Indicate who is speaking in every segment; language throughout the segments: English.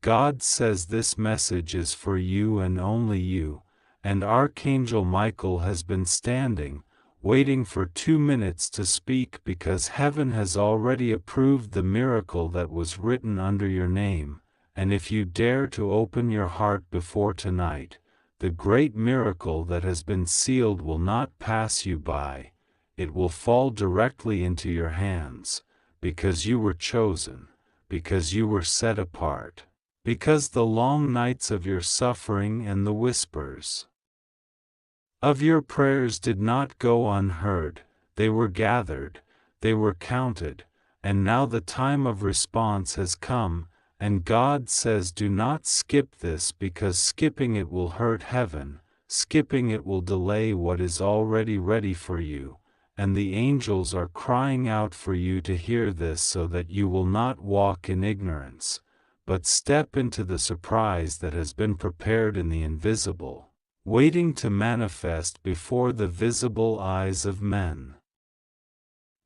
Speaker 1: God says this message is for you and only you, and Archangel Michael has been standing, waiting for 2 minutes to speak because heaven has already approved the miracle that was written under your name, and if you dare to open your heart before tonight, the great miracle that has been sealed will not pass you by, it will fall directly into your hands, because you were chosen, because you were set apart, because the long nights of your suffering and the whispers of your prayers did not go unheard, they were gathered, they were counted, and now the time of response has come, and God says do not skip this because skipping it will hurt heaven, skipping it will delay what is already ready for you, and the angels are crying out for you to hear this so that you will not walk in ignorance, but step into the surprise that has been prepared in the invisible, waiting to manifest before the visible eyes of men.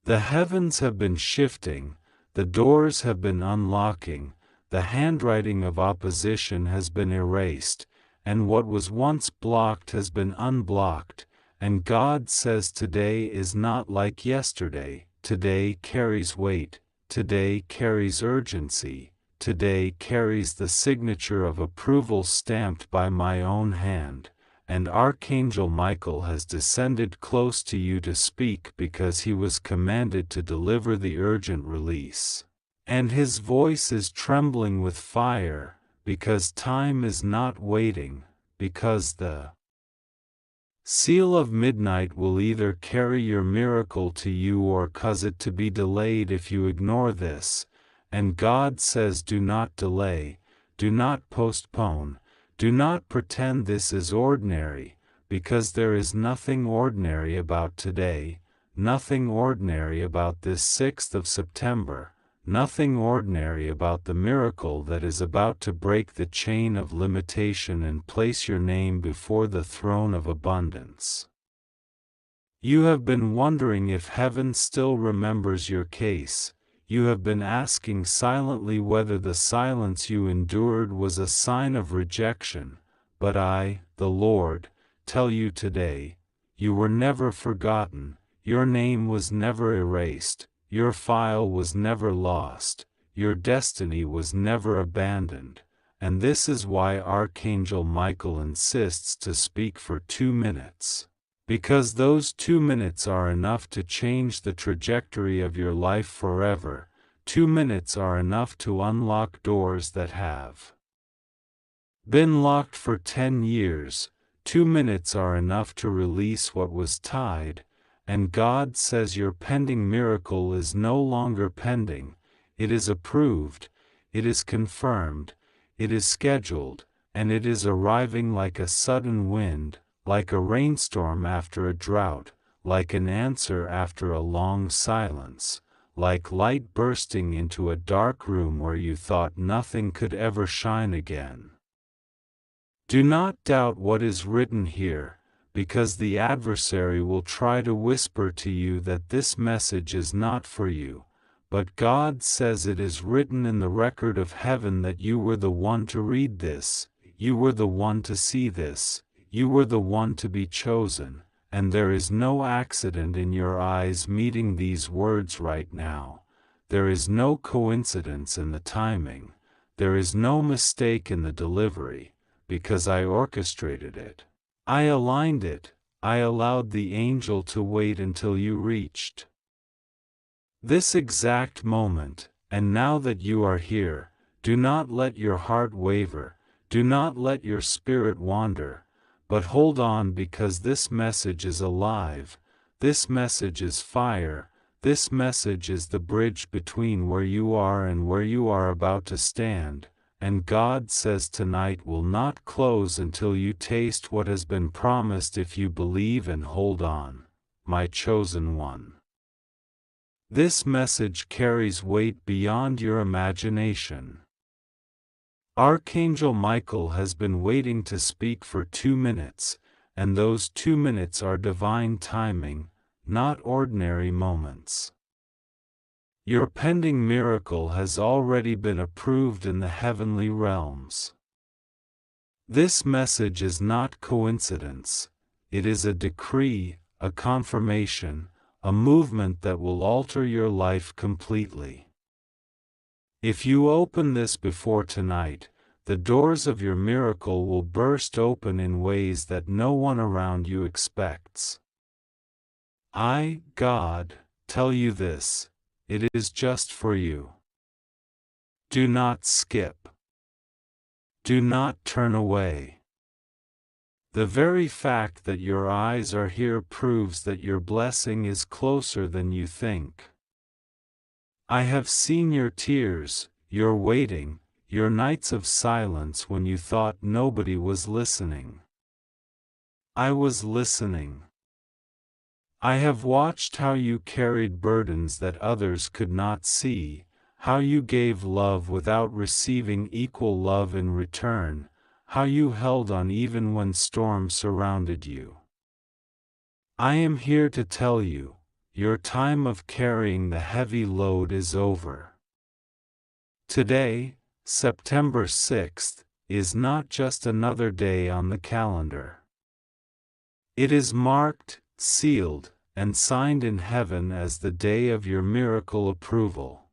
Speaker 1: The heavens have been shifting, the doors have been unlocking, the handwriting of opposition has been erased, and what was once blocked has been unblocked, and God says today is not like yesterday, today carries weight, today carries urgency, today carries the signature of approval stamped by my own hand, and Archangel Michael has descended close to you to speak because he was commanded to deliver the urgent release. And his voice is trembling with fire, because time is not waiting, because the seal of midnight will either carry your miracle to you or cause it to be delayed if you ignore this, and God says do not delay, do not postpone, do not pretend this is ordinary, because there is nothing ordinary about today, nothing ordinary about this 6th of September, nothing ordinary about the miracle that is about to break the chain of limitation and place your name before the throne of abundance. You have been wondering if heaven still remembers your case. You have been asking silently whether the silence you endured was a sign of rejection, but I, the Lord, tell you today, you were never forgotten, your name was never erased, your file was never lost, your destiny was never abandoned, and this is why Archangel Michael insists to speak for 2 minutes. Because those 2 minutes are enough to change the trajectory of your life forever, 2 minutes are enough to unlock doors that have been locked for 10 years, 2 minutes are enough to release what was tied, and God says your pending miracle is no longer pending, it is approved, it is confirmed, it is scheduled, and it is arriving like a sudden wind, like a rainstorm after a drought, like an answer after a long silence, like light bursting into a dark room where you thought nothing could ever shine again. Do not doubt what is written here, because the adversary will try to whisper to you that this message is not for you, but God says it is written in the record of heaven that you were the one to read this, you were the one to see this, you were the one to be chosen, and there is no accident in your eyes meeting these words right now. There is no coincidence in the timing. There is no mistake in the delivery, because I orchestrated it. I aligned it. I allowed the angel to wait until you reached this exact moment, and now that you are here, do not let your heart waver, do not let your spirit wander, but hold on because this message is alive, this message is fire, this message is the bridge between where you are and where you are about to stand, and God says tonight will not close until you taste what has been promised if you believe and hold on, my chosen one. This message carries weight beyond your imagination. Archangel Michael has been waiting to speak for 2 minutes, and those 2 minutes are divine timing, not ordinary moments. Your pending miracle has already been approved in the heavenly realms. This message is not coincidence. It is a decree, a confirmation, a movement that will alter your life completely. If you open this before tonight, the doors of your miracle will burst open in ways that no one around you expects. I, God, tell you this. It is just for you. Do not skip. Do not turn away. The very fact that your eyes are here proves that your blessing is closer than you think. I have seen your tears, your waiting, your nights of silence when you thought nobody was listening. I was listening. I have watched how you carried burdens that others could not see, how you gave love without receiving equal love in return, how you held on even when storms surrounded you. I am here to tell you, your time of carrying the heavy load is over. Today, September 6th, is not just another day on the calendar. It is marked, sealed, and signed in heaven as the day of your miracle approval.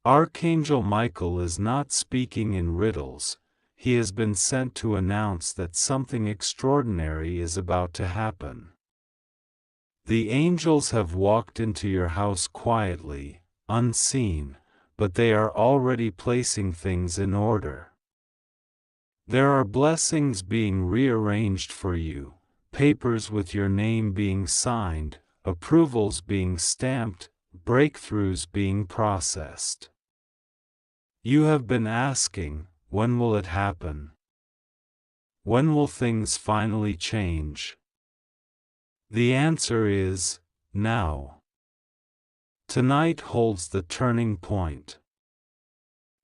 Speaker 1: Archangel Michael is not speaking in riddles. He has been sent to announce that something extraordinary is about to happen. The angels have walked into your house quietly, unseen, but they are already placing things in order. There are blessings being rearranged for you, papers with your name being signed, approvals being stamped, breakthroughs being processed. You have been asking, when will it happen? When will things finally change? The answer is, now. Tonight holds the turning point.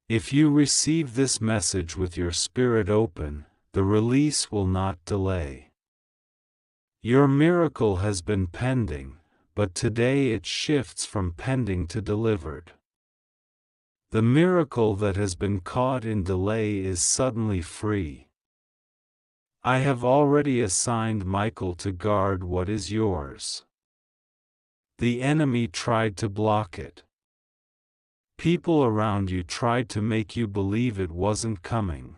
Speaker 1: If you receive this message with your spirit open, the release will not delay. Your miracle has been pending, but today it shifts from pending to delivered. The miracle that has been caught in delay is suddenly free. I have already assigned Michael to guard what is yours. The enemy tried to block it. People around you tried to make you believe it wasn't coming.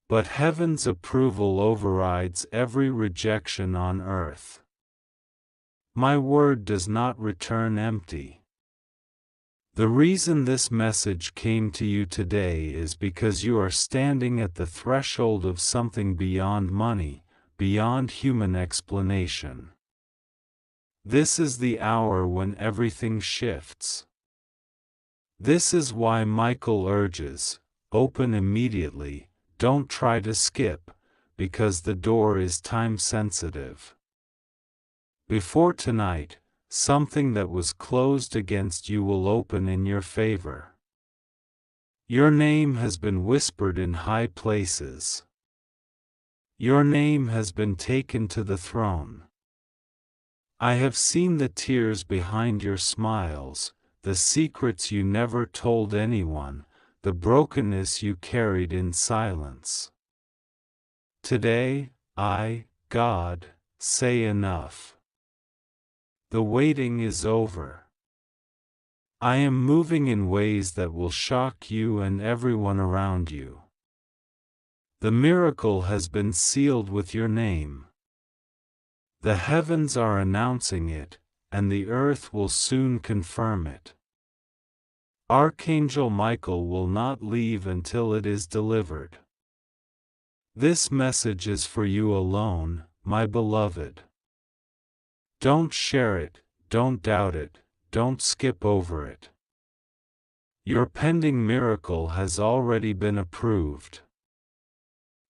Speaker 1: But heaven's approval overrides every rejection on earth. My word does not return empty. The reason this message came to you today is because you are standing at the threshold of something beyond money, beyond human explanation. This is the hour when everything shifts. This is why Michael urges, open immediately, don't try to skip, because the door is time-sensitive. Before tonight, something that was closed against you will open in your favor. Your name has been whispered in high places. Your name has been taken to the throne. I have seen the tears behind your smiles, the secrets you never told anyone, the brokenness you carried in silence. Today, I, God, say enough. The waiting is over. I am moving in ways that will shock you and everyone around you. The miracle has been sealed with your name. The heavens are announcing it, and the earth will soon confirm it. Archangel Michael will not leave until it is delivered. This message is for you alone, my beloved. Don't share it, don't doubt it, don't skip over it. Your pending miracle has already been approved.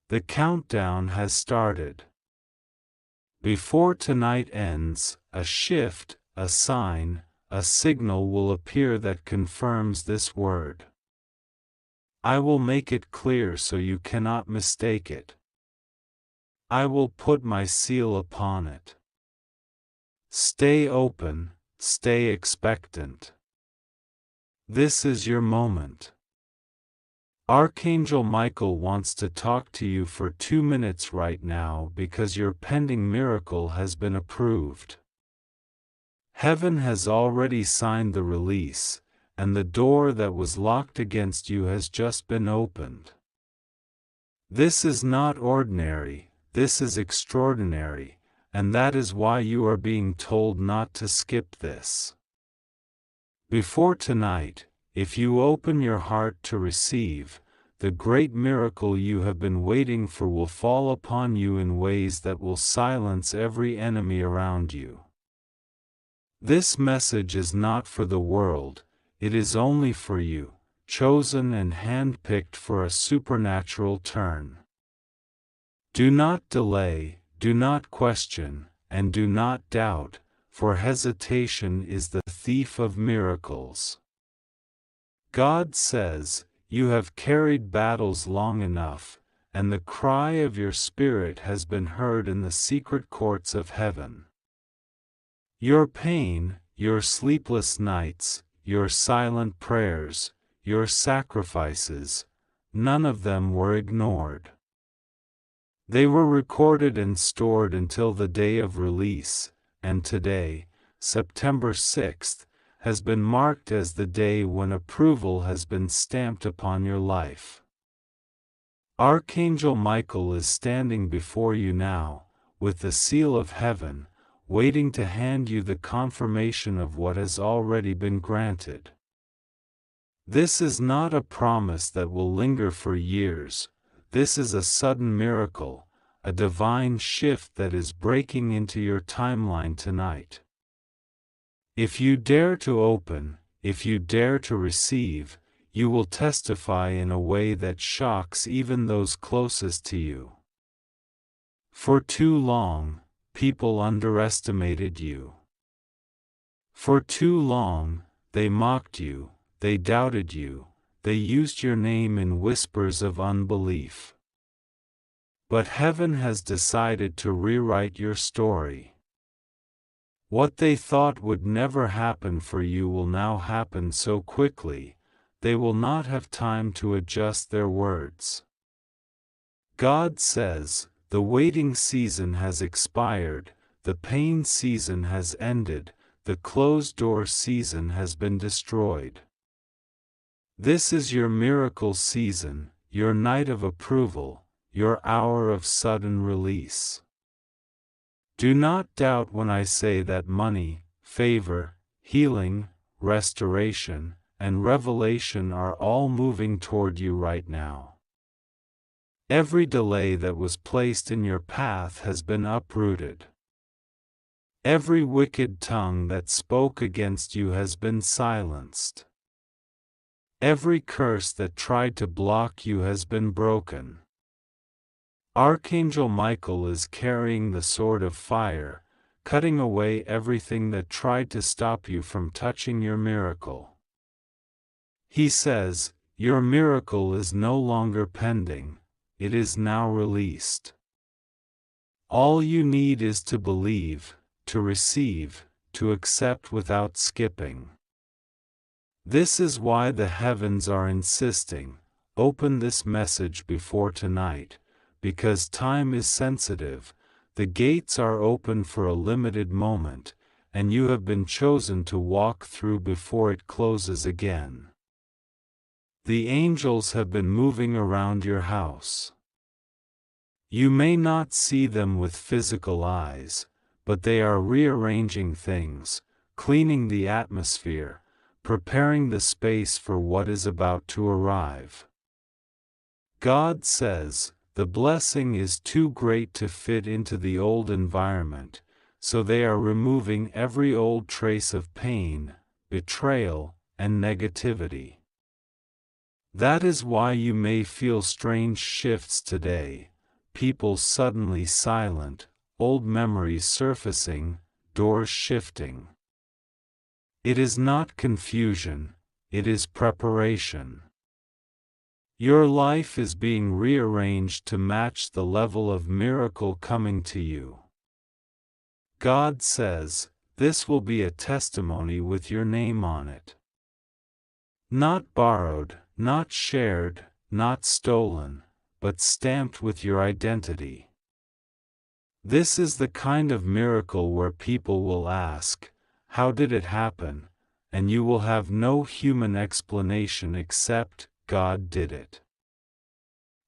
Speaker 1: The countdown has started. Before tonight ends, a shift, a sign, a signal will appear that confirms this word. I will make it clear so you cannot mistake it. I will put my seal upon it. Stay open, stay expectant. This is your moment. Archangel Michael wants to talk to you for 2 minutes right now because your pending miracle has been approved. Heaven has already signed the release, and the door that was locked against you has just been opened. This is not ordinary, this is extraordinary, and that is why you are being told not to skip this. Before tonight, if you open your heart to receive, the great miracle you have been waiting for will fall upon you in ways that will silence every enemy around you. This message is not for the world, it is only for you, chosen and handpicked for a supernatural turn. Do not delay, do not question, and do not doubt, for hesitation is the thief of miracles. God says, "You have carried battles long enough, and the cry of your spirit has been heard in the secret courts of heaven." Your pain, your sleepless nights, your silent prayers, your sacrifices, none of them were ignored. They were recorded and stored until the day of release, and today, September 6th, has been marked as the day when approval has been stamped upon your life. Archangel Michael is standing before you now, with the seal of heaven, waiting to hand you the confirmation of what has already been granted. This is not a promise that will linger for years, this is a sudden miracle, a divine shift that is breaking into your timeline tonight. If you dare to open, if you dare to receive, you will testify in a way that shocks even those closest to you. For too long, people underestimated you. For too long, they mocked you, they doubted you, they used your name in whispers of unbelief. But heaven has decided to rewrite your story. What they thought would never happen for you will now happen so quickly, they will not have time to adjust their words. God says, "The waiting season has expired, the pain season has ended, the closed-door season has been destroyed." This is your miracle season, your night of approval, your hour of sudden release. Do not doubt when I say that money, favor, healing, restoration, and revelation are all moving toward you right now. Every delay that was placed in your path has been uprooted. Every wicked tongue that spoke against you has been silenced. Every curse that tried to block you has been broken. Archangel Michael is carrying the sword of fire, cutting away everything that tried to stop you from touching your miracle. He says, "Your miracle is no longer pending, it is now released." All you need is to believe, to receive, to accept without skipping. This is why the heavens are insisting, open this message before tonight, because time is sensitive, the gates are open for a limited moment, and you have been chosen to walk through before it closes again. The angels have been moving around your house. You may not see them with physical eyes, but they are rearranging things, cleaning the atmosphere, preparing the space for what is about to arrive. God says, "The blessing is too great to fit into the old environment, so they are removing every old trace of pain, betrayal, and negativity." That is why you may feel strange shifts today, people suddenly silent, old memories surfacing, doors shifting. It is not confusion, it is preparation. Your life is being rearranged to match the level of miracle coming to you. God says, this will be a testimony with your name on it. Not borrowed, not shared, not stolen, but stamped with your identity. This is the kind of miracle where people will ask, "How did it happen?" and you will have no human explanation except, "God did it."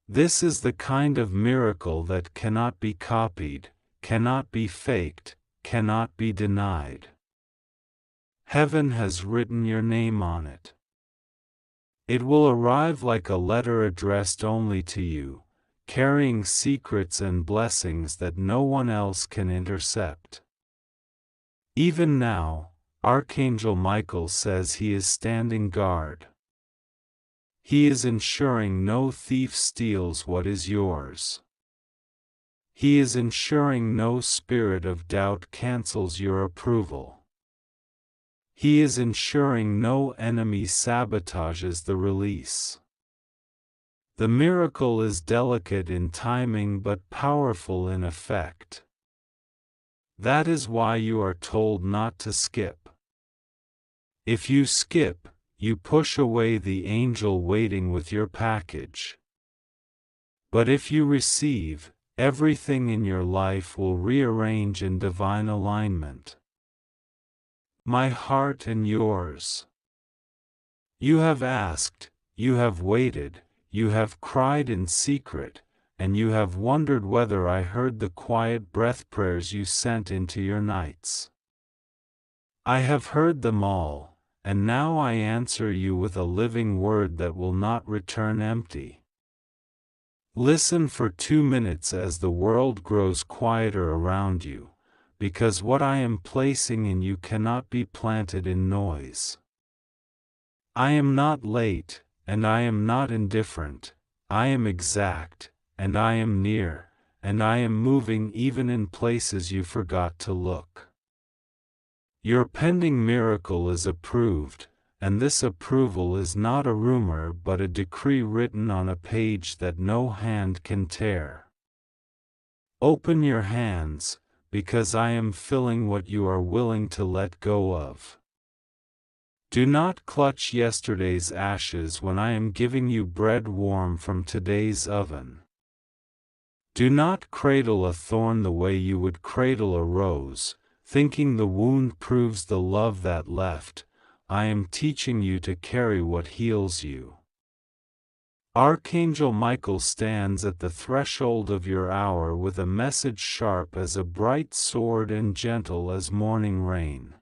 Speaker 1: This is the kind of miracle that cannot be copied, cannot be faked, cannot be denied. Heaven has written your name on it. It will arrive like a letter addressed only to you, carrying secrets and blessings that no one else can intercept. Even now, Archangel Michael says he is standing guard. He is ensuring no thief steals what is yours. He is ensuring no spirit of doubt cancels your approval. He is ensuring no enemy sabotages the release. The miracle is delicate in timing but powerful in effect. That is why you are told not to skip. If you skip, you push away the angel waiting with your package. But if you receive, everything in your life will rearrange in divine alignment. My heart and yours. You have asked, you have waited, you have cried in secret, and you have wondered whether I heard the quiet breath prayers you sent into your nights. I have heard them all, and now I answer you with a living word that will not return empty. Listen for 2 minutes as the world grows quieter around you, because what I am placing in you cannot be planted in noise. I am not late, and I am not indifferent, I am exact, and I am near, and I am moving even in places you forgot to look. Your pending miracle is approved, and this approval is not a rumor but a decree written on a page that no hand can tear. Open your hands, because I am filling what you are willing to let go of. Do not clutch yesterday's ashes when I am giving you bread warm from today's oven. Do not cradle a thorn the way you would cradle a rose, thinking the wound proves the love that left. I am teaching you to carry what heals you. Archangel Michael stands at the threshold of your hour with a message sharp as a bright sword and gentle as morning rain.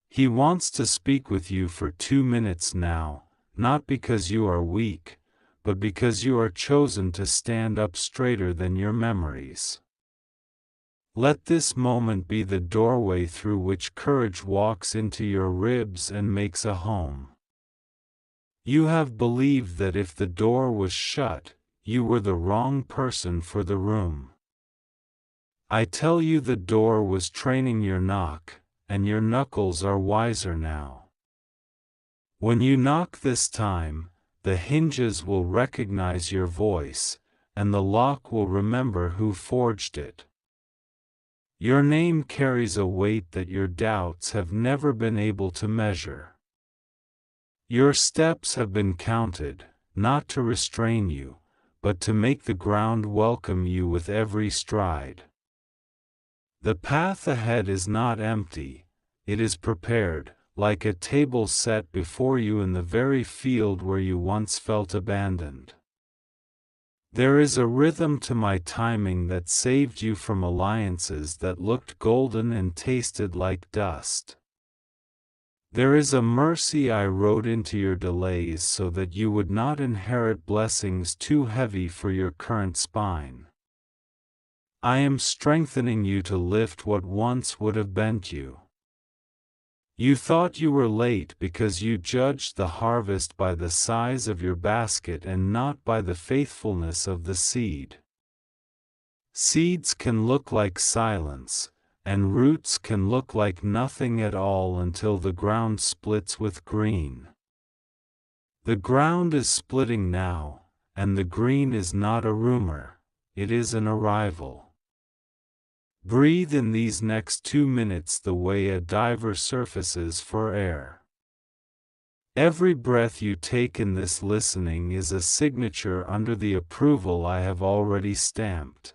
Speaker 1: He wants to speak with you for 2 minutes now, not because you are weak, but because you are chosen to stand up straighter than your memories. Let this moment be the doorway through which courage walks into your ribs and makes a home. You have believed that if the door was shut, you were the wrong person for the room. I tell you the door was training your knock, and your knuckles are wiser now. When you knock this time, the hinges will recognize your voice, and the lock will remember who forged it. Your name carries a weight that your doubts have never been able to measure. Your steps have been counted, not to restrain you, but to make the ground welcome you with every stride. The path ahead is not empty, it is prepared, like a table set before you in the very field where you once felt abandoned. There is a rhythm to my timing that saved you from alliances that looked golden and tasted like dust. There is a mercy I wrote into your delays so that you would not inherit blessings too heavy for your current spine. I am strengthening you to lift what once would have bent you. You thought you were late because you judged the harvest by the size of your basket and not by the faithfulness of the seed. Seeds can look like silence, and roots can look like nothing at all until the ground splits with green. The ground is splitting now, and the green is not a rumor, it is an arrival. Breathe in these next 2 minutes the way a diver surfaces for air. Every breath you take in this listening is a signature under the approval I have already stamped.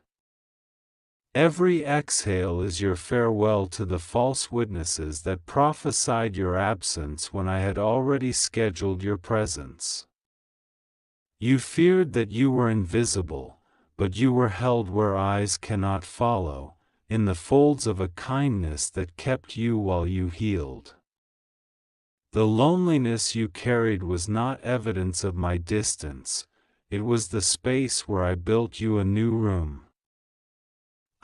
Speaker 1: Every exhale is your farewell to the false witnesses that prophesied your absence when I had already scheduled your presence. You feared that you were invisible, but you were held where eyes cannot follow, in the folds of a kindness that kept you while you healed. The loneliness you carried was not evidence of my distance, it was the space where I built you a new room.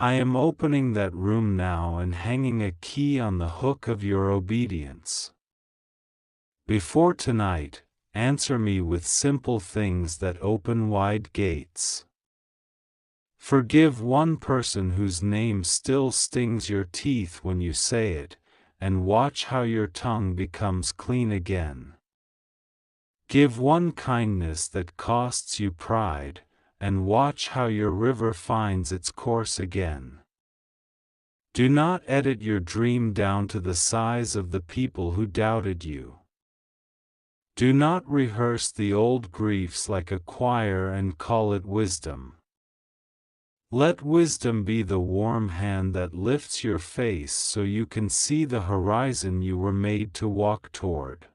Speaker 1: I am opening that room now and hanging a key on the hook of your obedience. Before tonight, answer me with simple things that open wide gates. Forgive one person whose name still stings your teeth when you say it, and watch how your tongue becomes clean again. Give one kindness that costs you pride, and watch how your river finds its course again. Do not edit your dream down to the size of the people who doubted you. Do not rehearse the old griefs like a choir and call it wisdom. Let wisdom be the warm hand that lifts your face so you can see the horizon you were made to walk toward.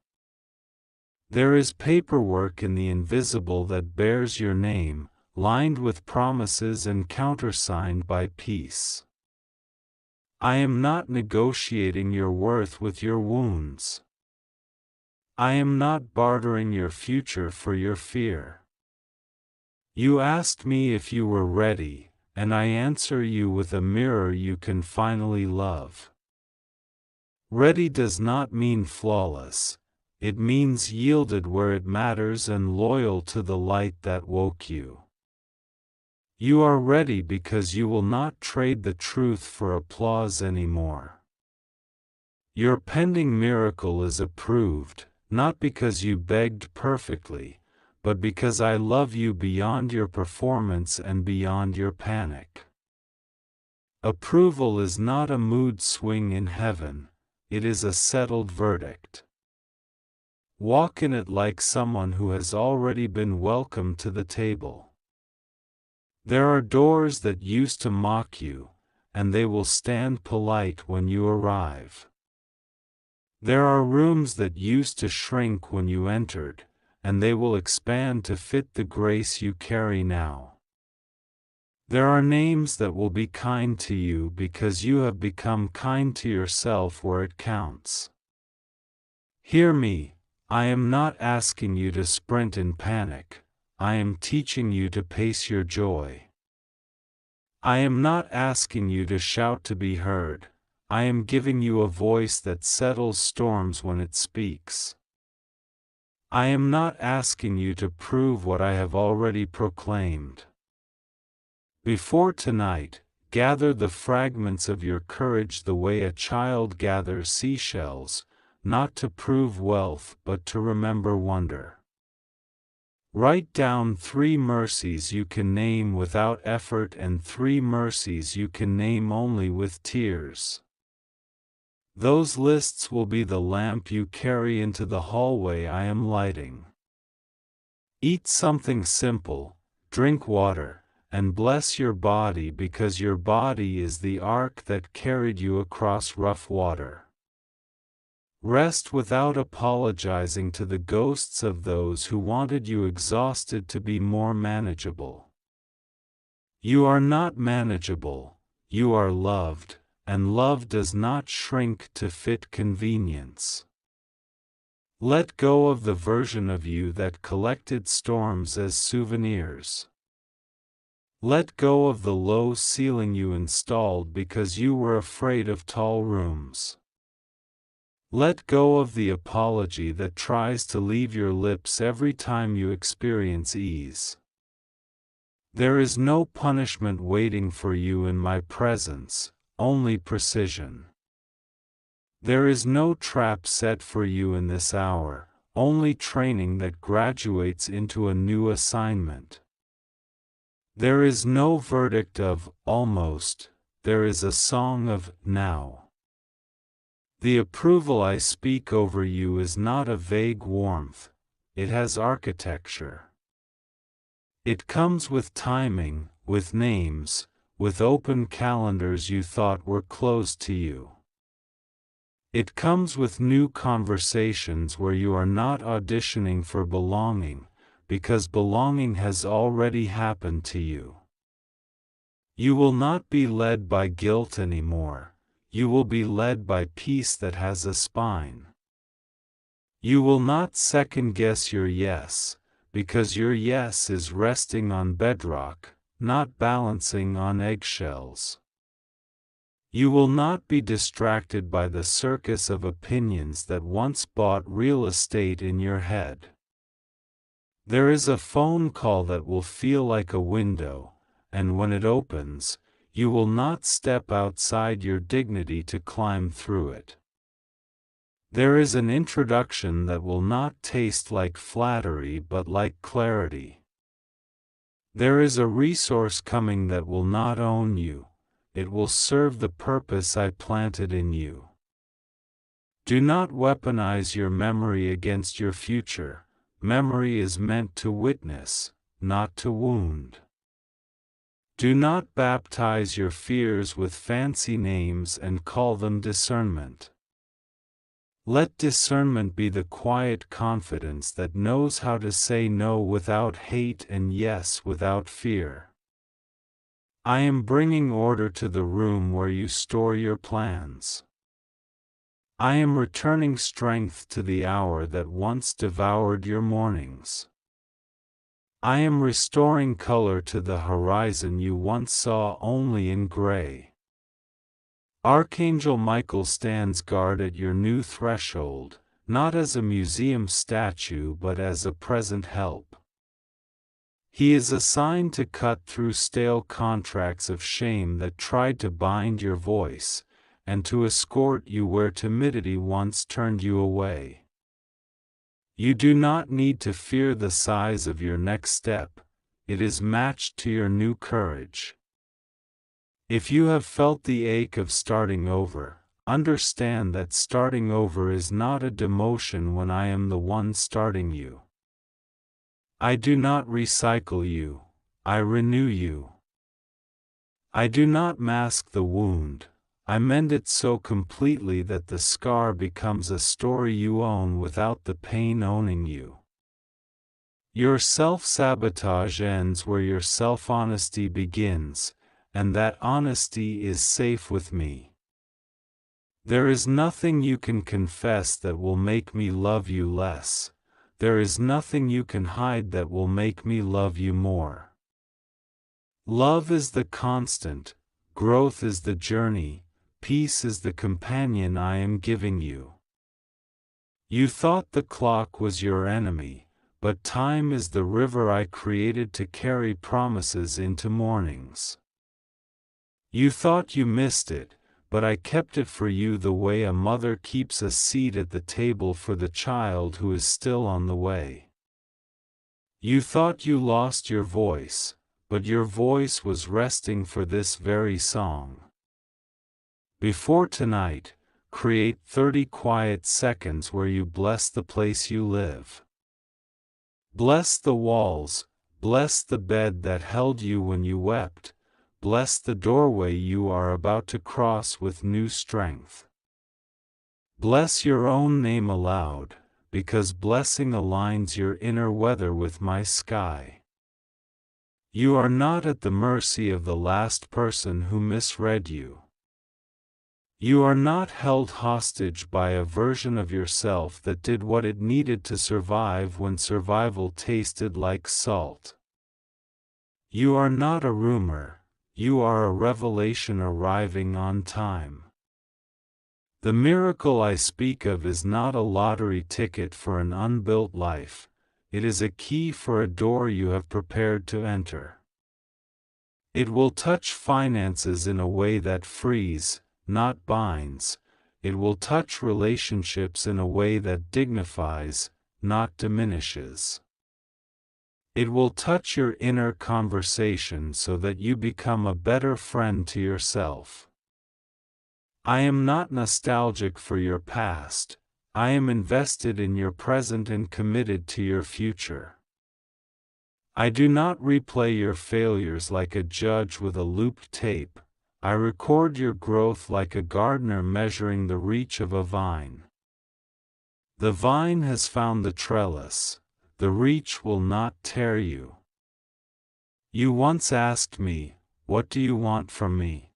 Speaker 1: There is paperwork in the invisible that bears your name, lined with promises and countersigned by peace. I am not negotiating your worth with your wounds. I am not bartering your future for your fear. You asked me if you were ready, and I answer you with a mirror you can finally love. Ready does not mean flawless, it means yielded where it matters and loyal to the light that woke you. You are ready because you will not trade the truth for applause anymore. Your pending miracle is approved, not because you begged perfectly, but because I love you beyond your performance and beyond your panic. Approval is not a mood swing in heaven, it is a settled verdict. Walk in it like someone who has already been welcomed to the table. There are doors that used to mock you, and they will stand polite when you arrive. There are rooms that used to shrink when you entered, and they will expand to fit the grace you carry now. There are names that will be kind to you because you have become kind to yourself where it counts. Hear me, I am not asking you to sprint in panic, I am teaching you to pace your joy. I am not asking you to shout to be heard, I am giving you a voice that settles storms when it speaks. I am not asking you to prove what I have already proclaimed. Before tonight, gather the fragments of your courage the way a child gathers seashells, not to prove wealth but to remember wonder. Write down 3 mercies you can name without effort and 3 mercies you can name only with tears. Those lists will be the lamp you carry into the hallway I am lighting. Eat something simple, drink water, and bless your body because your body is the ark that carried you across rough water. Rest without apologizing to the ghosts of those who wanted you exhausted to be more manageable. You are not manageable, you are loved, and love does not shrink to fit convenience. Let go of the version of you that collected storms as souvenirs. Let go of the low ceiling you installed because you were afraid of tall rooms. Let go of the apology that tries to leave your lips every time you experience ease. There is no punishment waiting for you in my presence, only precision. There is no trap set for you in this hour, only training that graduates into a new assignment. There is no verdict of almost there is a song of now. The approval I speak over you is not a vague warmth, it has architecture. It comes with timing, with names, with open calendars you thought were closed to you. It comes with new conversations where you are not auditioning for belonging, because belonging has already happened to you. You will not be led by guilt anymore, you will be led by peace that has a spine. You will not second-guess your yes, because your yes is resting on bedrock, not balancing on eggshells. You will not be distracted by the circus of opinions that once bought real estate in your head. There is a phone call that will feel like a window, and when it opens, you will not step outside your dignity to climb through it. There is an introduction that will not taste like flattery but like clarity. There is a resource coming that will not own you, it will serve the purpose I planted in you. Do not weaponize your memory against your future. Memory is meant to witness, not to wound. Do not baptize your fears with fancy names and call them discernment. Let discernment be the quiet confidence that knows how to say no without hate and yes without fear. I am bringing order to the room where you store your plans. I am returning strength to the hour that once devoured your mornings. I am restoring color to the horizon you once saw only in gray. Archangel Michael stands guard at your new threshold, not as a museum statue but as a present help. He is assigned to cut through stale contracts of shame that tried to bind your voice, and to escort you where timidity once turned you away. You do not need to fear the size of your next step, it is matched to your new courage. If you have felt the ache of starting over, understand that starting over is not a demotion when I am the one starting you. I do not recycle you, I renew you. I do not mask the wound, I mend it so completely that the scar becomes a story you own without the pain owning you. Your self-sabotage ends where your self-honesty begins, and that honesty is safe with me. There is nothing you can confess that will make me love you less. There is nothing you can hide that will make me love you more. Love is the constant, growth is the journey, peace is the companion I am giving you. You thought the clock was your enemy, but time is the river I created to carry promises into mornings. You thought you missed it, but I kept it for you the way a mother keeps a seat at the table for the child who is still on the way. You thought you lost your voice, but your voice was resting for this very song. Before tonight, create 30 quiet seconds where you bless the place you live. Bless the walls, bless the bed that held you when you wept, bless the doorway you are about to cross with new strength. Bless your own name aloud, because blessing aligns your inner weather with my sky. You are not at the mercy of the last person who misread you. You are not held hostage by a version of yourself that did what it needed to survive when survival tasted like salt. You are not a rumor. You are a revelation arriving on time. The miracle I speak of is not a lottery ticket for an unbuilt life, it is a key for a door you have prepared to enter. It will touch finances in a way that frees, not binds, it will touch relationships in a way that dignifies, not diminishes. It will touch your inner conversation so that you become a better friend to yourself. I am not nostalgic for your past. I am invested in your present and committed to your future. I do not replay your failures like a judge with a looped tape. I record your growth like a gardener measuring the reach of a vine. The vine has found the trellis. The reach will not tear you. You once asked me, "What do you want from me?"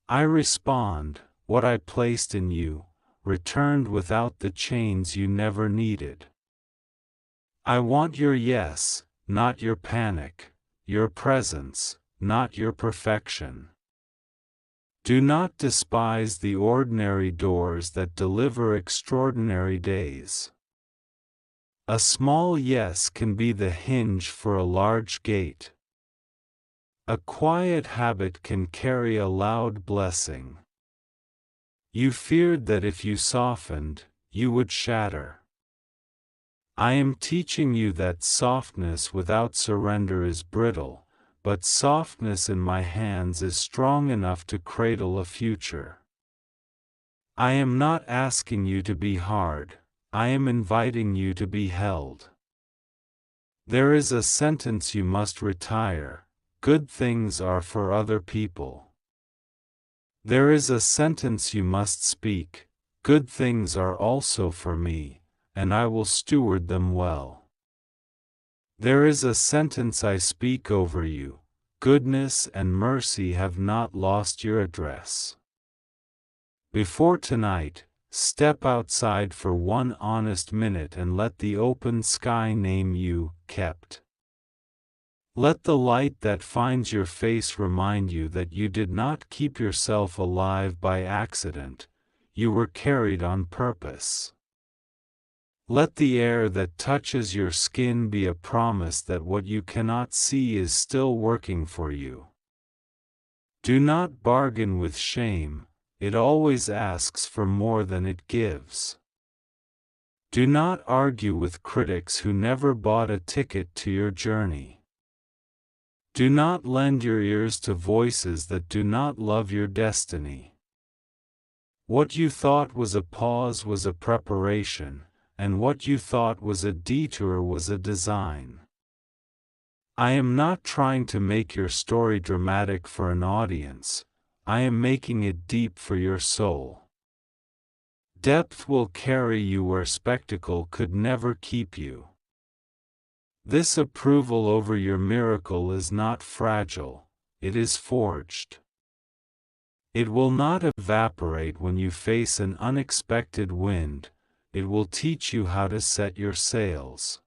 Speaker 1: I respond, "What I placed in you, returned without the chains you never needed." I want your yes, not your panic, your presence, not your perfection. Do not despise the ordinary doors that deliver extraordinary days. A small yes can be the hinge for a large gate. A quiet habit can carry a loud blessing. You feared that if you softened, you would shatter. I am teaching you that softness without surrender is brittle, but softness in my hands is strong enough to cradle a future. I am not asking you to be hard, I am inviting you to be held. There is a sentence you must retire: good things are for other people. There is a sentence you must speak: good things are also for me, and I will steward them well. There is a sentence I speak over you: goodness and mercy have not lost your address. Before tonight, step outside for one honest minute and let the open sky name you kept. Let the light that finds your face remind you that you did not keep yourself alive by accident, you were carried on purpose. Let the air that touches your skin be a promise that what you cannot see is still working for you. Do not bargain with shame, it always asks for more than it gives. Do not argue with critics who never bought a ticket to your journey. Do not lend your ears to voices that do not love your destiny. What you thought was a pause was a preparation, and what you thought was a detour was a design. I am not trying to make your story dramatic for an audience, I am making it deep for your soul. Depth will carry you where spectacle could never keep you. This approval over your miracle is not fragile, it is forged. It will not evaporate when you face an unexpected wind. It will teach you how to set your sails.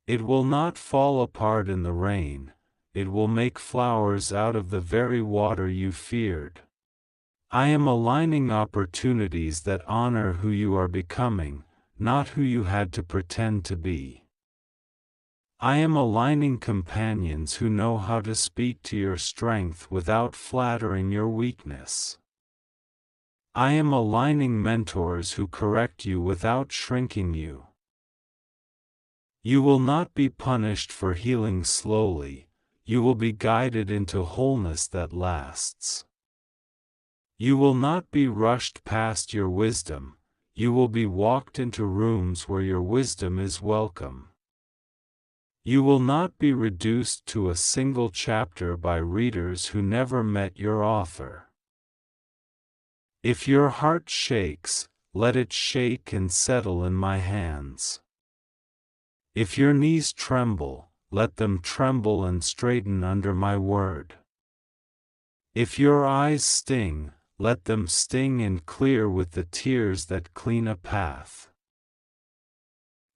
Speaker 1: It will not fall apart in the rain, it will make flowers out of the very water you feared. I am aligning opportunities that honor who you are becoming, not who you had to pretend to be. I am aligning companions who know how to speak to your strength without flattering your weakness. I am aligning mentors who correct you without shrinking you. You will not be punished for healing slowly, you will be guided into wholeness that lasts. You will not be rushed past your wisdom, you will be walked into rooms where your wisdom is welcome. You will not be reduced to a single chapter by readers who never met your author. If your heart shakes, let it shake and settle in my hands. If your knees tremble, let them tremble and straighten under my word. If your eyes sting, let them sting and clear with the tears that clean a path.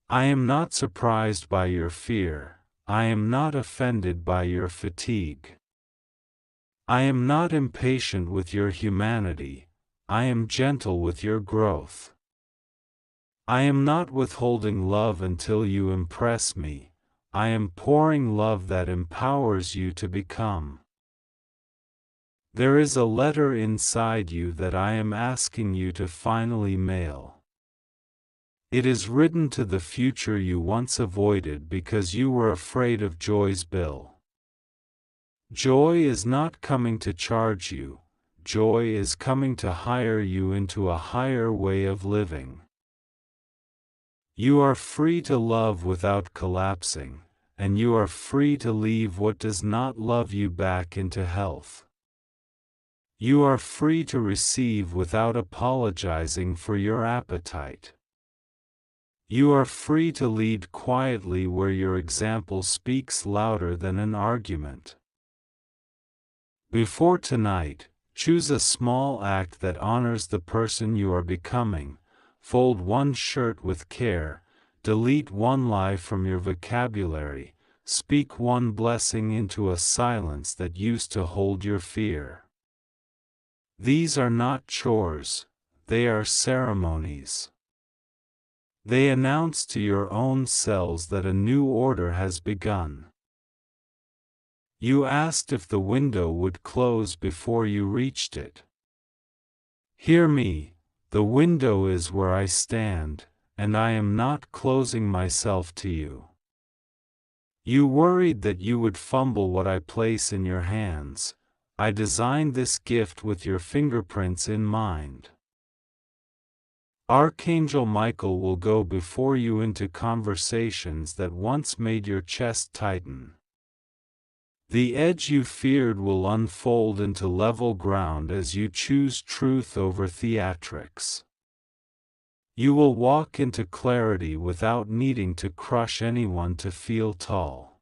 Speaker 1: I am not surprised by your fear, I am not offended by your fatigue. I am not impatient with your humanity, I am gentle with your growth. I am not withholding love until you impress me, I am pouring love that empowers you to become. There is a letter inside you that I am asking you to finally mail. It is written to the future you once avoided because you were afraid of joy's bill. Joy is not coming to charge you, joy is coming to hire you into a higher way of living. You are free to love without collapsing, and you are free to leave what does not love you back into health. You are free to receive without apologizing for your appetite. You are free to lead quietly where your example speaks louder than an argument. Before tonight, choose a small act that honors the person you are becoming. Fold one shirt with care, delete one lie from your vocabulary, speak one blessing into a silence that used to hold your fear. These are not chores, they are ceremonies. They announce to your own cells that a new order has begun. You asked if the window would close before you reached it. Hear me, the window is where I stand, and I am not closing myself to you. You worried that you would fumble what I place in your hands. I designed this gift with your fingerprints in mind. Archangel Michael will go before you into conversations that once made your chest tighten. The edge you feared will unfold into level ground as you choose truth over theatrics. You will walk into clarity without needing to crush anyone to feel tall.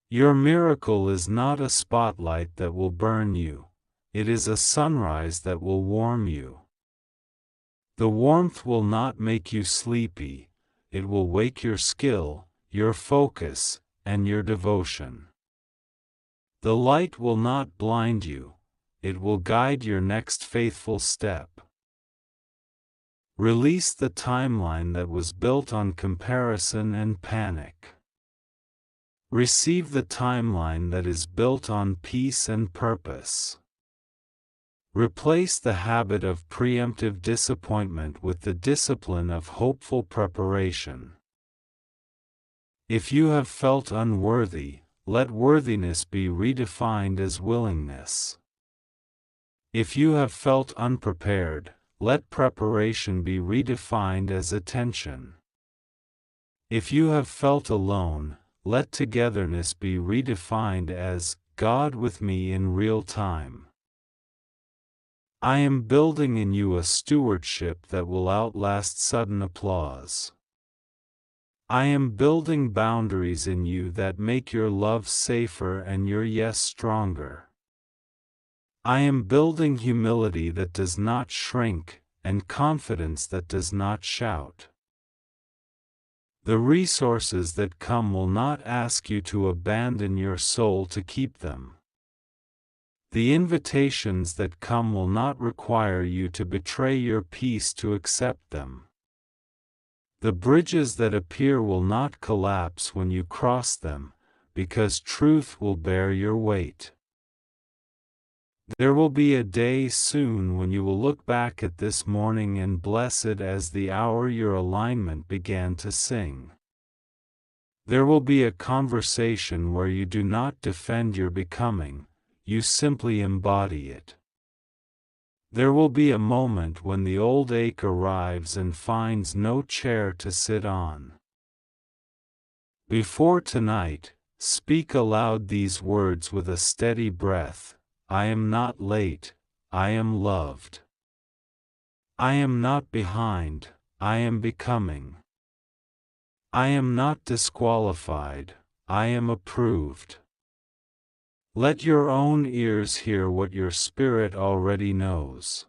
Speaker 1: Your miracle is not a spotlight that will burn you, it is a sunrise that will warm you. The warmth will not make you sleepy, it will wake your skill, your focus, and your devotion. The light will not blind you, it will guide your next faithful step. Release the timeline that was built on comparison and panic. Receive the timeline that is built on peace and purpose. Replace the habit of preemptive disappointment with the discipline of hopeful preparation. If you have felt unworthy, let worthiness be redefined as willingness. If you have felt unprepared, let preparation be redefined as attention. If you have felt alone, let togetherness be redefined as God with me in real time. I am building in you a stewardship that will outlast sudden applause. I am building boundaries in you that make your love safer and your yes stronger. I am building humility that does not shrink, and confidence that does not shout. The resources that come will not ask you to abandon your soul to keep them. The invitations that come will not require you to betray your peace to accept them. The bridges that appear will not collapse when you cross them, because truth will bear your weight. There will be a day soon when you will look back at this morning and bless it as the hour your alignment began to sing. There will be a conversation where you do not defend your becoming, you simply embody it. There will be a moment when the old ache arrives and finds no chair to sit on. Before tonight, speak aloud these words with a steady breath. I am not late, I am loved. I am not behind, I am becoming. I am not disqualified, I am approved. Let your own ears hear what your spirit already knows.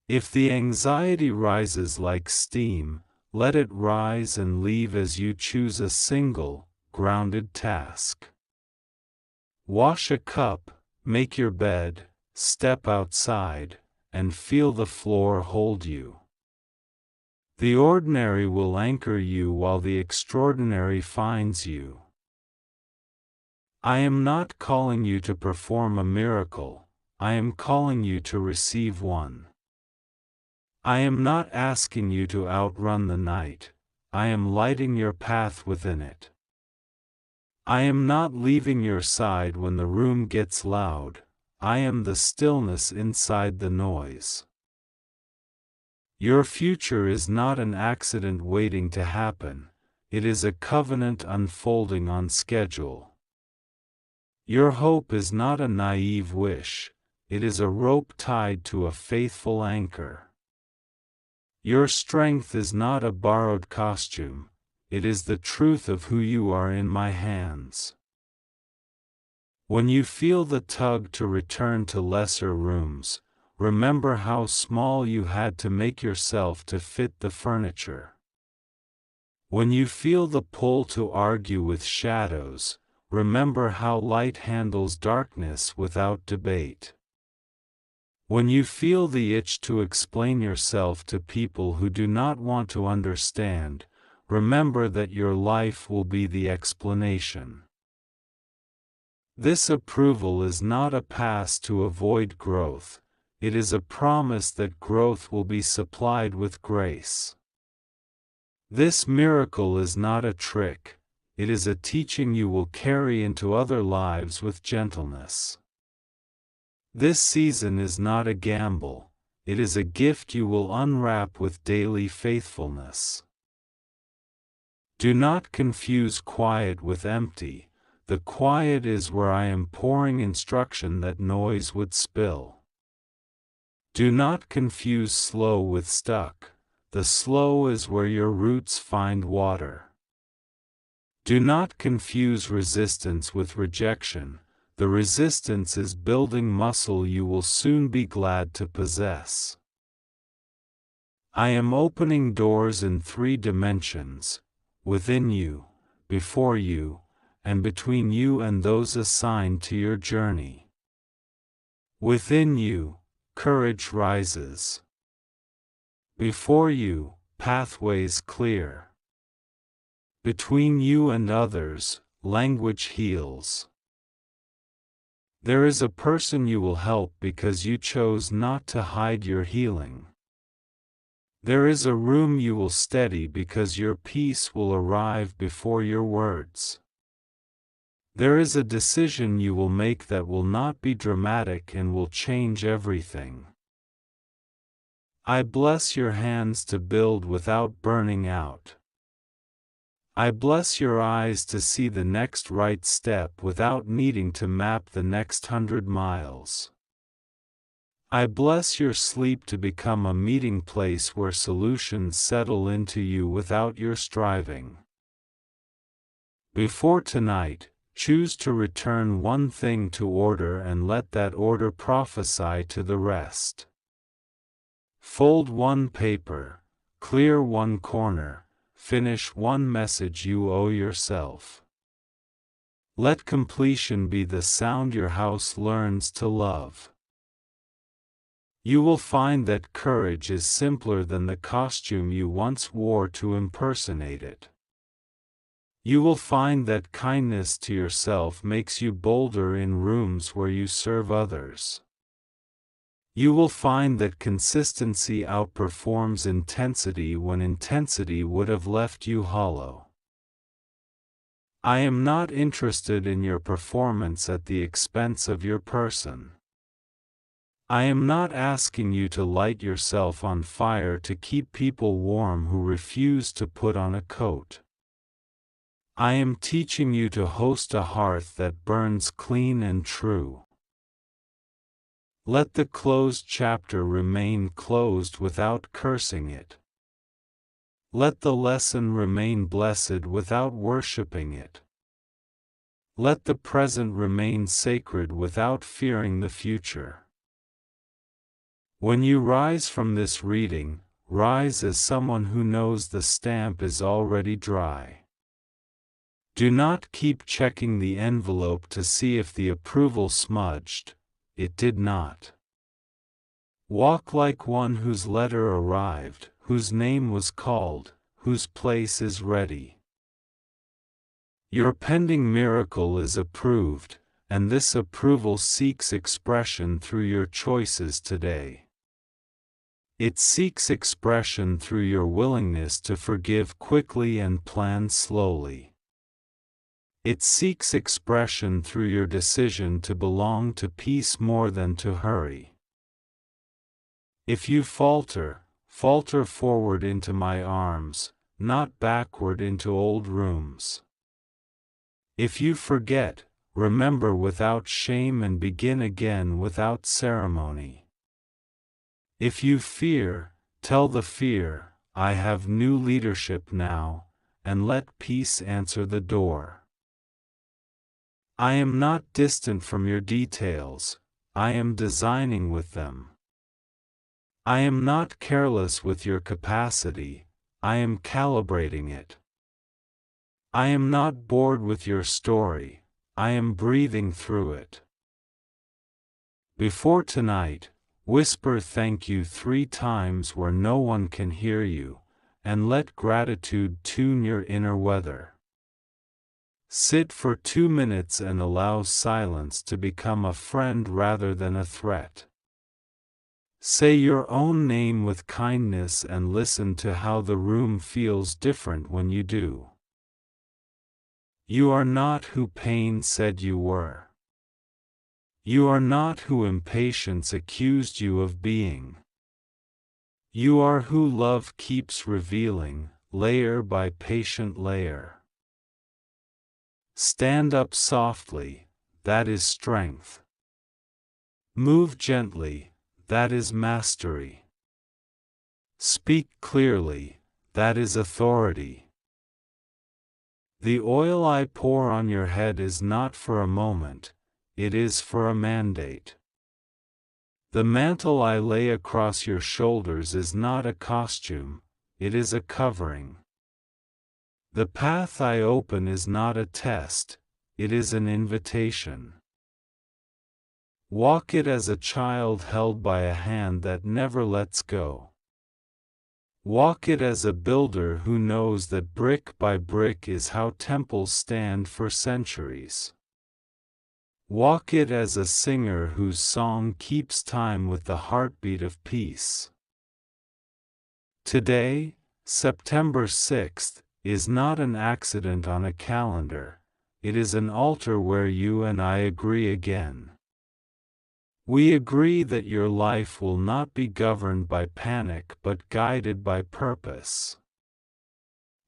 Speaker 1: If the anxiety rises like steam, let it rise and leave as you choose a single, grounded task. Wash a cup, make your bed, step outside, and feel the floor hold you. The ordinary will anchor you while the extraordinary finds you. I am not calling you to perform a miracle, I am calling you to receive one. I am not asking you to outrun the night, I am lighting your path within it. I am not leaving your side when the room gets loud, I am the stillness inside the noise. Your future is not an accident waiting to happen, it is a covenant unfolding on schedule. Your hope is not a naive wish, it is a rope tied to a faithful anchor. Your strength is not a borrowed costume, it is the truth of who you are in my hands. When you feel the tug to return to lesser rooms, remember how small you had to make yourself to fit the furniture. When you feel the pull to argue with shadows, remember how light handles darkness without debate. When you feel the itch to explain yourself to people who do not want to understand, remember that your life will be the explanation. This approval is not a pass to avoid growth, it is a promise that growth will be supplied with grace. This miracle is not a trick, it is a teaching you will carry into other lives with gentleness. This season is not a gamble, it is a gift you will unwrap with daily faithfulness. Do not confuse quiet with empty, the quiet is where I am pouring instruction that noise would spill. Do not confuse slow with stuck, the slow is where your roots find water. Do not confuse resistance with rejection, the resistance is building muscle you will soon be glad to possess. I am opening doors in 3 dimensions, within you, before you, and between you and those assigned to your journey. Within you, courage rises. Before you, pathways clear. Between you and others, language heals. There is a person you will help because you chose not to hide your healing. There is a room you will steady because your peace will arrive before your words. There is a decision you will make that will not be dramatic and will change everything. I bless your hands to build without burning out. I bless your eyes to see the next right step without needing to map the next 100 miles. I bless your sleep to become a meeting place where solutions settle into you without your striving. Before tonight, choose to return one thing to order and let that order prophesy to the rest. Fold one paper, clear one corner, finish one message you owe yourself. Let completion be the sound your house learns to love. You will find that courage is simpler than the costume you once wore to impersonate it. You will find that kindness to yourself makes you bolder in rooms where you serve others. You will find that consistency outperforms intensity when intensity would have left you hollow. I am not interested in your performance at the expense of your person. I am not asking you to light yourself on fire to keep people warm who refuse to put on a coat. I am teaching you to host a hearth that burns clean and true. Let the closed chapter remain closed without cursing it. Let the lesson remain blessed without worshipping it. Let the present remain sacred without fearing the future. When you rise from this reading, rise as someone who knows the stamp is already dry. Do not keep checking the envelope to see if the approval smudged. It did not. Walk like one whose letter arrived, whose name was called, whose place is ready. Your pending miracle is approved, and this approval seeks expression through your choices today. It seeks expression through your willingness to forgive quickly and plan slowly. It seeks expression through your decision to belong to peace more than to hurry. If you falter, falter forward into my arms, not backward into old rooms. If you forget, remember without shame and begin again without ceremony. If you fear, tell the fear, I have new leadership now, and let peace answer the door. I am not distant from your details, I am designing with them. I am not careless with your capacity, I am calibrating it. I am not bored with your story, I am breathing through it. Before tonight, whisper thank you 3 times where no one can hear you, and let gratitude tune your inner weather. Sit for 2 minutes and allow silence to become a friend rather than a threat. Say your own name with kindness and listen to how the room feels different when you do. You are not who pain said you were. You are not who impatience accused you of being. You are who love keeps revealing, layer by patient layer. Stand up softly, that is strength. Move gently, that is mastery. Speak clearly, that is authority. The oil I pour on your head is not for a moment, it is for a mandate. The mantle I lay across your shoulders is not a costume, it is a covering. The path I open is not a test, it is an invitation. Walk it as a child held by a hand that never lets go. Walk it as a builder who knows that brick by brick is how temples stand for centuries. Walk it as a singer whose song keeps time with the heartbeat of peace. Today, September 6th, is not an accident on a calendar, it is an altar where you and I agree again. We agree that your life will not be governed by panic but guided by purpose.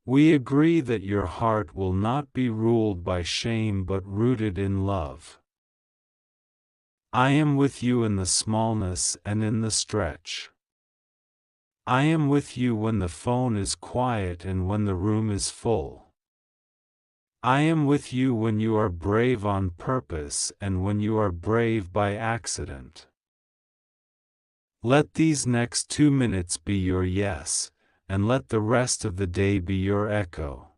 Speaker 1: We agree that your heart will not be ruled by shame but rooted in love. I am with you in the smallness and in the stretch. I am with you when the phone is quiet and when the room is full. I am with you when you are brave on purpose and when you are brave by accident. Let these next 2 minutes be your yes, and let the rest of the day be your echo.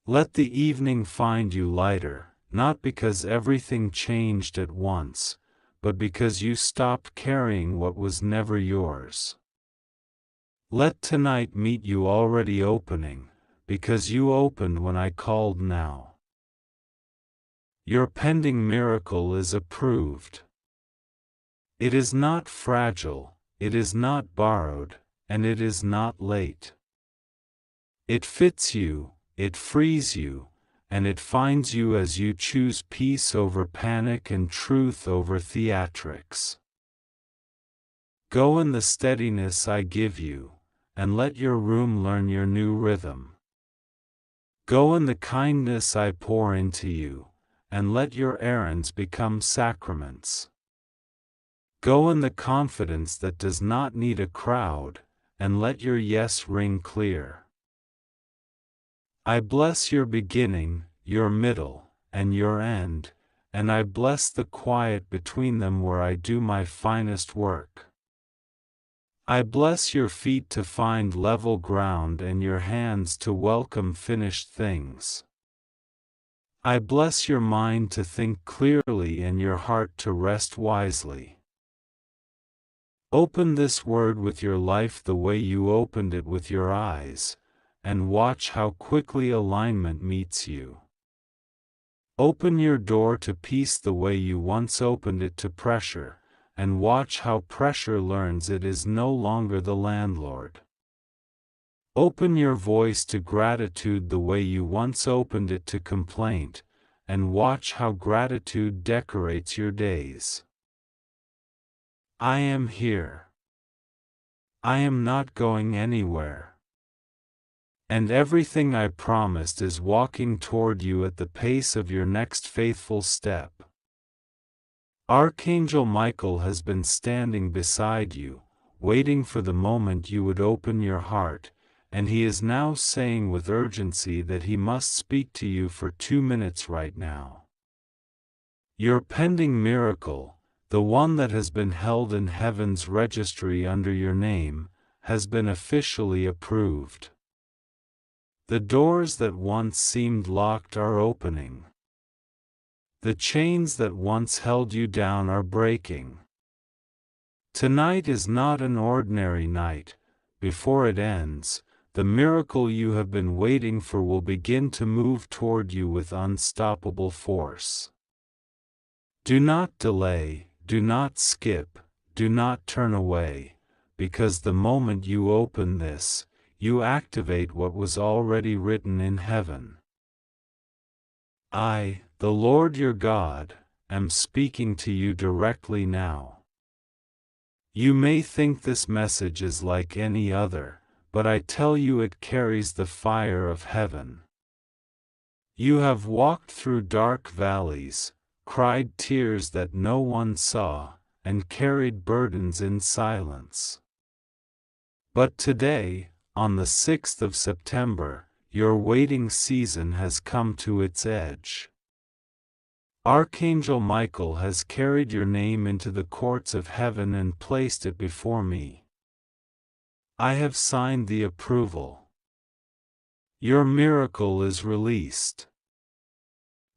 Speaker 1: Let the evening find you lighter, not because everything changed at once, but because you stopped carrying what was never yours. Let tonight meet you already opening, because you opened when I called now. Your pending miracle is approved. It is not fragile, it is not borrowed, and it is not late. It fits you, it frees you, and it finds you as you choose peace over panic and truth over theatrics. Go in the steadiness I give you, and let your room learn your new rhythm. Go in the kindness I pour into you, and let your errands become sacraments. Go in the confidence that does not need a crowd, and let your yes ring clear. I bless your beginning, your middle, and your end, and I bless the quiet between them where I do my finest work. I bless your feet to find level ground and your hands to welcome finished things. I bless your mind to think clearly and your heart to rest wisely. Open this word with your life the way you opened it with your eyes, and watch how quickly alignment meets you. Open your door to peace the way you once opened it to pressure, and watch how pressure learns it is no longer the landlord. Open your voice to gratitude the way you once opened it to complaint, and watch how gratitude decorates your days. I am here. I am not going anywhere. And everything I promised is walking toward you at the pace of your next faithful step. Archangel Michael has been standing beside you, waiting for the moment you would open your heart, and he is now saying with urgency that he must speak to you for 2 minutes right now. Your pending miracle, the one that has been held in heaven's registry under your name, has been officially approved. The doors that once seemed locked are opening. The chains that once held you down are breaking. Tonight is not an ordinary night. Before it ends, the miracle you have been waiting for will begin to move toward you with unstoppable force. Do not delay, do not skip, do not turn away, because the moment you open this, you activate what was already written in heaven. I, the Lord your God, am speaking to you directly now. You may think this message is like any other, but I tell you it carries the fire of heaven. You have walked through dark valleys, cried tears that no one saw, and carried burdens in silence. But today, on the 6th of September, your waiting season has come to its edge. Archangel Michael has carried your name into the courts of heaven and placed it before me. I have signed the approval. Your miracle is released.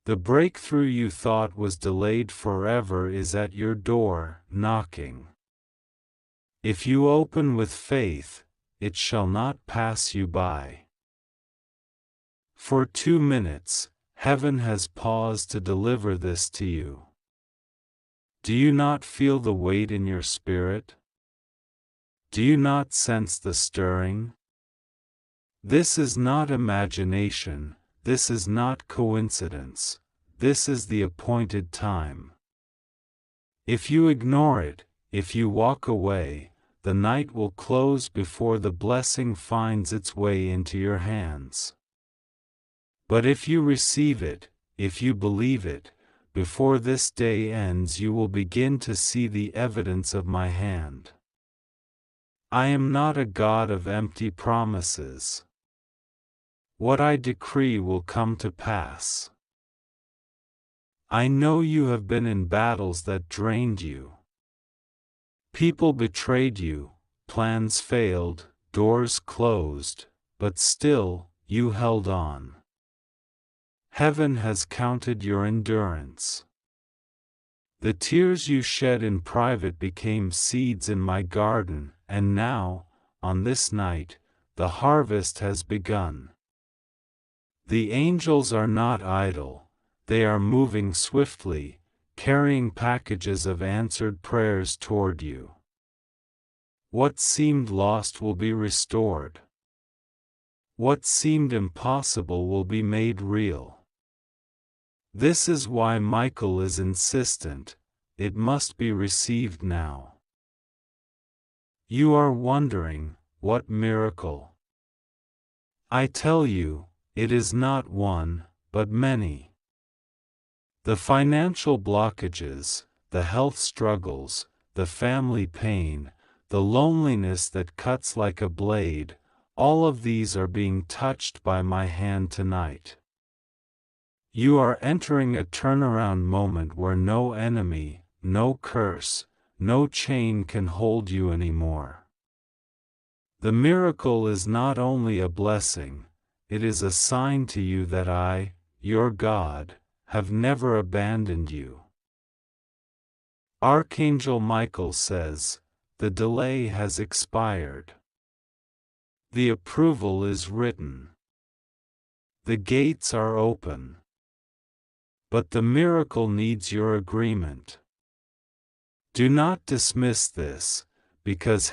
Speaker 1: The breakthrough you thought was delayed forever is at your door, knocking. If you open with faith, it shall not pass you by. For 2 minutes, heaven has paused to deliver this to you. Do you not feel the weight in your spirit? Do you not sense the stirring? This is not imagination, this is not coincidence, this is the appointed time. If you ignore it, if you walk away, the night will close before the blessing finds its way into your hands. But if you receive it, if you believe it, before this day ends you will begin to see the evidence of my hand. I am not a God of empty promises. What I decree will come to pass. I know you have been in battles that drained you. People betrayed you, plans failed, doors closed, but still, you held on. Heaven has counted your endurance. The tears you shed in private became seeds in my garden, and now, on this night, the harvest has begun. The angels are not idle, they are moving swiftly, carrying packages of answered prayers toward you. What seemed lost will be restored. What seemed impossible will be made real. This is why Michael is insistent, it must be received now. You are wondering, what miracle? I tell you, it is not one, but many. The financial blockages, the health struggles, the family pain, the loneliness that cuts like a blade, all of these are being touched by my hand tonight. You are entering a turnaround moment where no enemy, no curse, no chain can hold you anymore. The miracle is not only a blessing, it is a sign to you that I, your God, have never abandoned you. Archangel Michael says, the delay has expired. The approval is written. The gates are open. But the miracle needs your agreement. Do not dismiss this, because